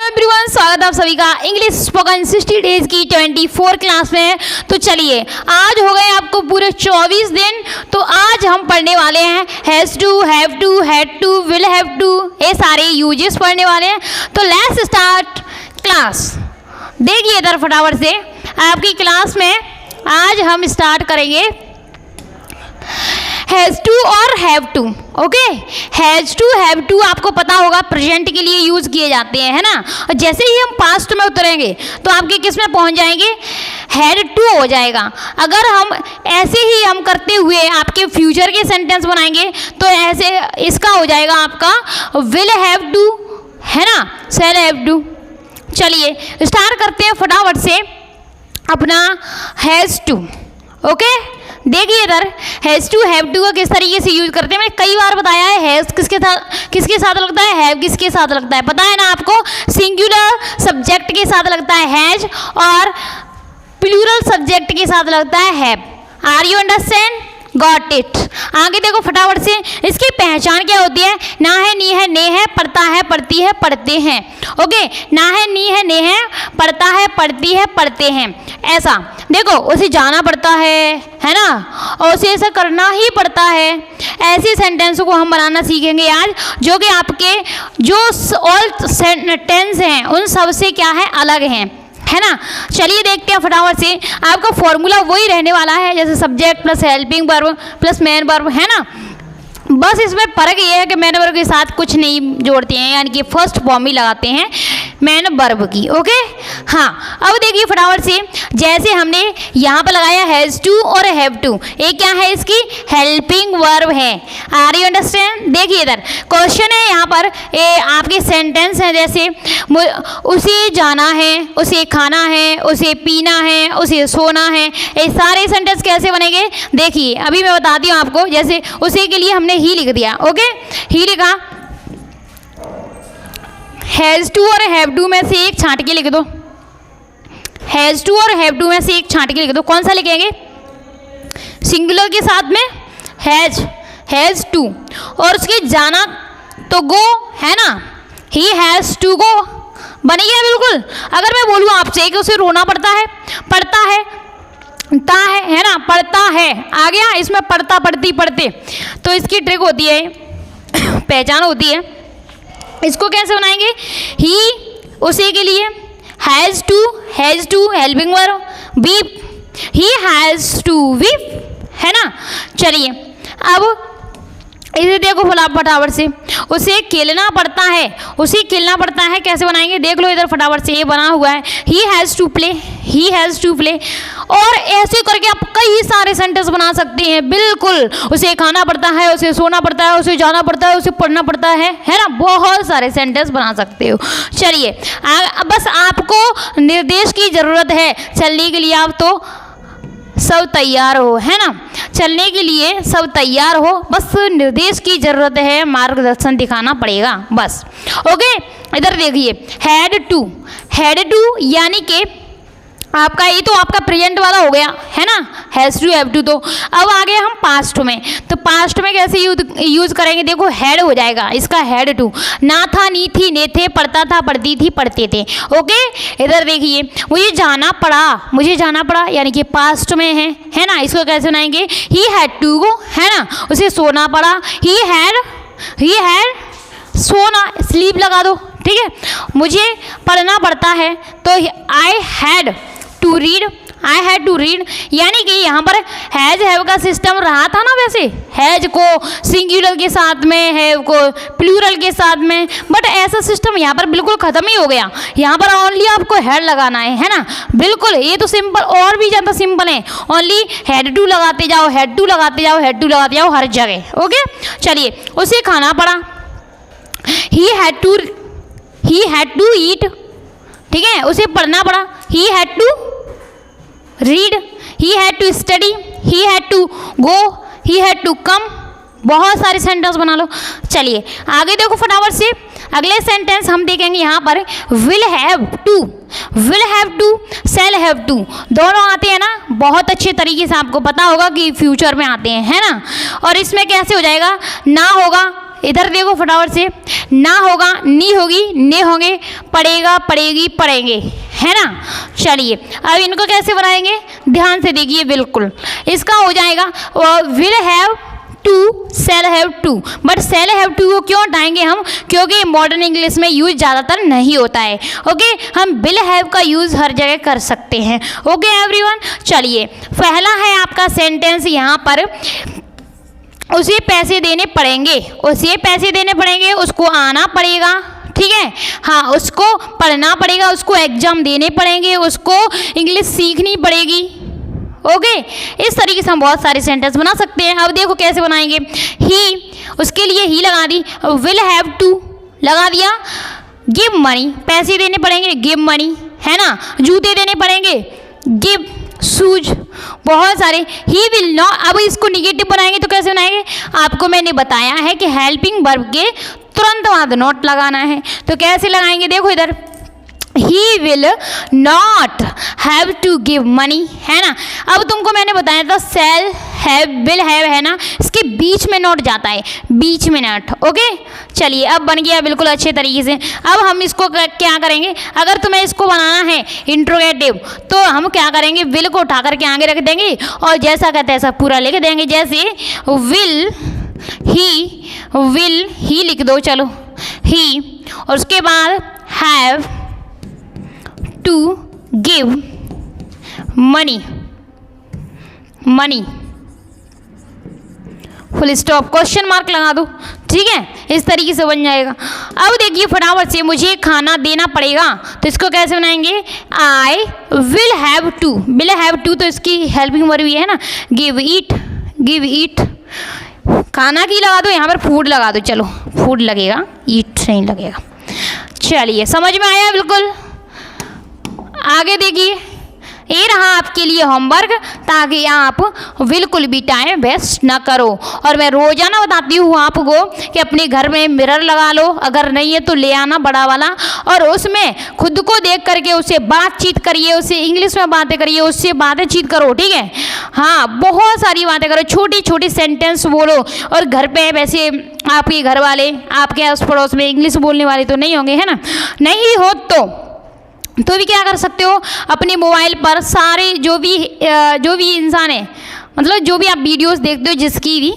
Everyone, स्वागत है आप सभी का इंग्लिश स्पोकन 60 डेज की 24 क्लास में। तो चलिए, आज हो गए आपको पूरे 24 दिन। तो आज हम पढ़ने वाले हैं has to, have to, had to, will have to, ये सारे यूजेस पढ़ने वाले हैं। तो लेट्स स्टार्ट क्लास। देखिए इधर फटाफट से आपकी क्लास में आज हम स्टार्ट करेंगे हैज़ टू और have to. Okay, has to, have to आपको पता होगा प्रेजेंट के लिए यूज़ किए जाते हैं, है ना। और जैसे ही हम पास्ट में उतरेंगे तो आपके किस में पहुंच जाएंगे, हैड टू हो जाएगा। अगर हम ऐसे ही हम करते हुए आपके फ्यूचर के सेंटेंस बनाएंगे तो ऐसे इसका हो जाएगा आपका विल हैव टू, है ना, शैल हैव टू। चलिए स्टार्ट करते हैं फटाफट से अपना हैज़ टू। ओके, देखिए इधर हैज़ टू, हैव टू का किस तरीके से यूज करते हैं। मैंने कई बार बताया है हैज़ किसके साथ लगता है, हैव किसके साथ लगता है, पता है ना आपको। सिंगुलर सब्जेक्ट के साथ लगता है हैज और प्लूरल सब्जेक्ट के साथ लगता है have. Are you understand, got it. आगे देखो फटाफट से, इसकी पहचान क्या होती है। ना है, नी है, ने है, पढ़ता है, पढ़ती है, पढ़ते हैं। ओके, ना है, नी है, ने है, पढ़ता है, पढ़ती है, पढ़ते हैं। ऐसा देखो, उसे जाना पड़ता है ना, और उसे ऐसा करना ही पड़ता है। ऐसे सेंटेंस को हम बनाना सीखेंगे आज, जो कि आपके जो ऑल टेंस हैं उन सब से क्या है, अलग हैं, है ना। चलिए देखते हैं फटाफट से। आपका फॉर्मूला वही रहने वाला है, जैसे subject plus helping verb plus main verb, है ना। बस इसमें फर्क ये है कि मेन वर्ब के साथ कुछ नहीं जोड़ते हैं, यानी कि फर्स्ट फॉर्म ही लगाते हैं मेन वर्ब की। ओके, हाँ, अब देखिए फटाफट से, जैसे हमने यहाँ पर लगाया हैज़ टू और हैव टू, ये क्या है, इसकी हेल्पिंग वर्ब है। Are you understand. देखिए इधर क्वेश्चन है, यहाँ पर ये आपके सेंटेंस हैं, जैसे उसे जाना है, उसे खाना है, उसे पीना है, उसे सोना है। ये सारे सेंटेंस कैसे बनेंगे, देखिए अभी मैं बताती हूँ आपको। जैसे उसे के लिए हमने ही लिख दिया। ओके, ही लिखा, हैज़ टू और हैव टू में से एक छांट के लिख दो। हैज़ टू और हैव टू में से एक छांट के लिख दो। कौन सा लिखेंगे, सिंगुलर के साथ में हैज़ टू, और उसके जाना तो गो, है ना, ही हैज़ टू गो। बन गया बिल्कुल। अगर मैं बोलूँ आपसे कि उसे रोना पड़ता है, पढ़ता है, है ना, पढ़ता है, आ गया इसमें पढ़ता, पढ़ती, पढ़ते। तो इसकी ट्रिक होती है, पहचान होती है। इसको कैसे बनाएंगे, ही उसे के लिए has to helping verb, weep, he has to weep, है ना। चलिए अब इसे देखो फटाफट से, उसे खेलना पड़ता है, उसे खेलना पड़ता है, कैसे बनाएंगे देख लो इधर फटाफट से, ये बना हुआ है he has to play, he has to play. और ऐसे करके आप कई सारे सेंटेंस बना सकते हैं। बिल्कुल, उसे खाना पड़ता है, उसे सोना पड़ता है, उसे जाना पड़ता है, उसे पढ़ना पड़ता है ना, बहुत सारे सेंटेंस बना सकते हो। चलिए बस आपको निर्देश की ज़रूरत है चलने के लिए। आप तो सब तैयार हो, है ना, चलने के लिए सब तैयार हो, बस निर्देश की ज़रूरत है, मार्गदर्शन दिखाना पड़ेगा बस। ओके, इधर देखिए हैड टू यानी कि आपका ये तो आपका प्रेजेंट वाला हो गया, है ना, हैज़ टू, हैव टू। तो अब आ गए हम पास्ट में। तो पास्ट में कैसे यूज़ करेंगे, देखो हैड हो जाएगा इसका हैड टू। ना था, नी थी, ने थे, पढ़ता था, पढ़ती थी, पढ़ते थे। ओके, इधर देखिए मुझे जाना पड़ा यानी कि पास्ट में है ना। इसको कैसे बनाएंगे, ही हैड टू गो, है ना, उसे सोना पड़ा, ही हैड सोना, स्लीप लगा दो, ठीक है। मुझे पढ़ना पड़ता है तो आई हैड टू रीड, यानी कि यहाँ पर हैज़ हैव का सिस्टम रहा था ना। वैसे हैज़ को सिंगुलर के साथ में, हैव को प्लूरल के साथ में, बट ऐसा सिस्टम यहाँ पर बिल्कुल ख़त्म ही हो गया। यहाँ पर ओनली आपको हैड लगाना है ना। बिल्कुल, ये तो सिंपल, और भी ज़्यादा सिंपल है। ओनली हैड टू लगाते जाओ, हैड टू लगाते जाओ हर जगह। ओके, चलिए उसे खाना पड़ा, ही हैड टू ईट, ठीक है, उसे पढ़ना पड़ा, he had to read, he had to study, he had to go, he had to come. बहुत सारे सेंटेंस बना लो। चलिए आगे देखो फटाफट से, अगले सेंटेंस हम देखेंगे यहाँ पर will have to, shall have to, दोनों आते हैं ना। बहुत अच्छे तरीके से आपको पता होगा कि फ्यूचर में आते हैं, है ना। और इसमें कैसे हो जाएगा, ना होगा इधर देखो फटाफट से, ना होगा, नी होगी, ने होंगे, पड़ेगा, पड़ेगी, पड़ेंगे, है ना। चलिए अब इनको कैसे बनाएंगे, ध्यान से देखिए बिल्कुल। इसका हो जाएगा will have to, shall have to, but shall have to को क्यों हटाएंगे हम, क्योंकि मॉडर्न इंग्लिश में यूज ज़्यादातर नहीं होता है। ओके, हम विल हैव का यूज़ हर जगह कर सकते हैं। ओके एवरीवन, चलिए पहला है आपका सेंटेंस यहाँ पर, उसे पैसे देने पड़ेंगे, उसे पैसे देने पड़ेंगे, उसको आना पड़ेगा, ठीक है, हाँ, उसको पढ़ना पड़ेगा, उसको एग्जाम देने पड़ेंगे, उसको इंग्लिश सीखनी पड़ेगी। ओके, इस तरीके से हम बहुत सारे सेंटेंस बना सकते हैं। अब देखो कैसे बनाएंगे। ही, उसके लिए ही लगा दी, विल हैव टू लगा दिया, गिव मनी, पैसे देने पड़ेंगे, गिव मनी, है ना, जूते देने पड़ेंगे, गिव शूज, बहुत सारे। ही विल नॉट, अब इसको निगेटिव बनाएंगे तो कैसे बनाएंगे, आपको मैंने बताया है कि हेल्पिंग वर्ब के तुरंत बाद नॉट लगाना है। तो कैसे लगाएंगे, देखो इधर, he will not have to give money, है ना। अब तुमको मैंने बताया था शैल हैव, विल हैव, है ना, इसके बीच में नॉट जाता है, बीच में नॉट। ओके, चलिए अब बन गया बिल्कुल अच्छे तरीके से। अब हम इसको क्या करेंगे, अगर तुम्हें इसको बनाना है इंट्रोगेटिव तो हम क्या करेंगे, विल को उठा करके आगे रख देंगे और जैसा कहते हैं ऐसा पूरा लिख देंगे। जैसे विल ही लिख दो, चलो ही, और उसके बाद have to give money, money, full stop, question mark लगा दो, ठीक है, इस तरीके से बन जाएगा। अब देखिए फटाफट से, मुझे खाना देना पड़ेगा, तो इसको कैसे बनाएंगे, I will have to, will have to, तो इसकी हेल्पिंग वर्ब है ना, गिव ईट, गिव ईट, खाना की लगा दो, यहाँ पर फूड लगा दो, चलो फूड लगेगा, ईट नहीं लगेगा। चलिए समझ में आया बिल्कुल। आगे देखिए, ये रहा आपके लिए होमवर्क, ताकि आप बिल्कुल भी टाइम वेस्ट ना करो। और मैं रोजाना बताती हूँ आपको कि अपने घर में मिरर लगा लो, अगर नहीं है तो ले आना बड़ा वाला, और उसमें खुद को देख करके उससे बातचीत करिए, उससे इंग्लिश में बातें करिए, उससे बातचीत करो, ठीक है, हाँ, बहुत सारी बातें करो, छोटी छोटी सेंटेंस बोलो। और घर पे वैसे आपके घर वाले, आपके आस पड़ोस में इंग्लिश बोलने वाले तो नहीं होंगे, है ना, नहीं हो तो भी क्या कर सकते हो, अपने मोबाइल पर सारे जो भी इंसान है, मतलब जो भी आप वीडियोस देखते हो जिसकी भी,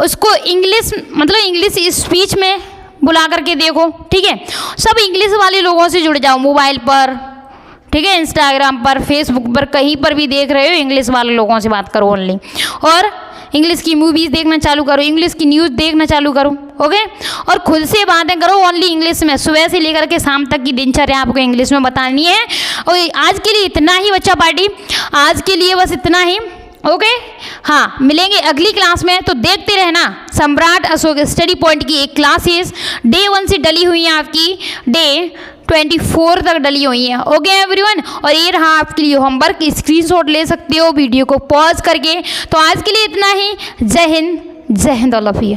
उसको इंग्लिश, मतलब इंग्लिश स्पीच में बुला करके देखो, ठीक है। सब इंग्लिश वाले लोगों से जुड़ जाओ मोबाइल पर, ठीक है, इंस्टाग्राम पर, फेसबुक पर, कहीं पर भी देख रहे हो इंग्लिश वाले लोगों से बात करो ओनली। और इंग्लिश की मूवीज़ देखना चालू करो, इंग्लिश की न्यूज़ देखना चालू करो, ओके। और खुद से बातें करो ओनली इंग्लिश में, सुबह से लेकर के शाम तक की दिनचर्या आपको इंग्लिश में बतानी है। और आज के लिए इतना ही बच्चा पार्टी, आज के लिए बस इतना ही, ओके। हाँ, मिलेंगे अगली क्लास में, तो देखते रहना। सम्राट अशोक स्टडी पॉइंट की एक क्लासेस डे 1 से डली हुई है, आपकी डे 24 तक डली हुई है, ओके एवरीवन। और ये रहा आपके लिए होमवर्क, स्क्रीनशॉट ले सकते हो वीडियो को पॉज करके। तो आज के लिए इतना ही, जय हिंद, जय हिंद ऑल ऑफ यू।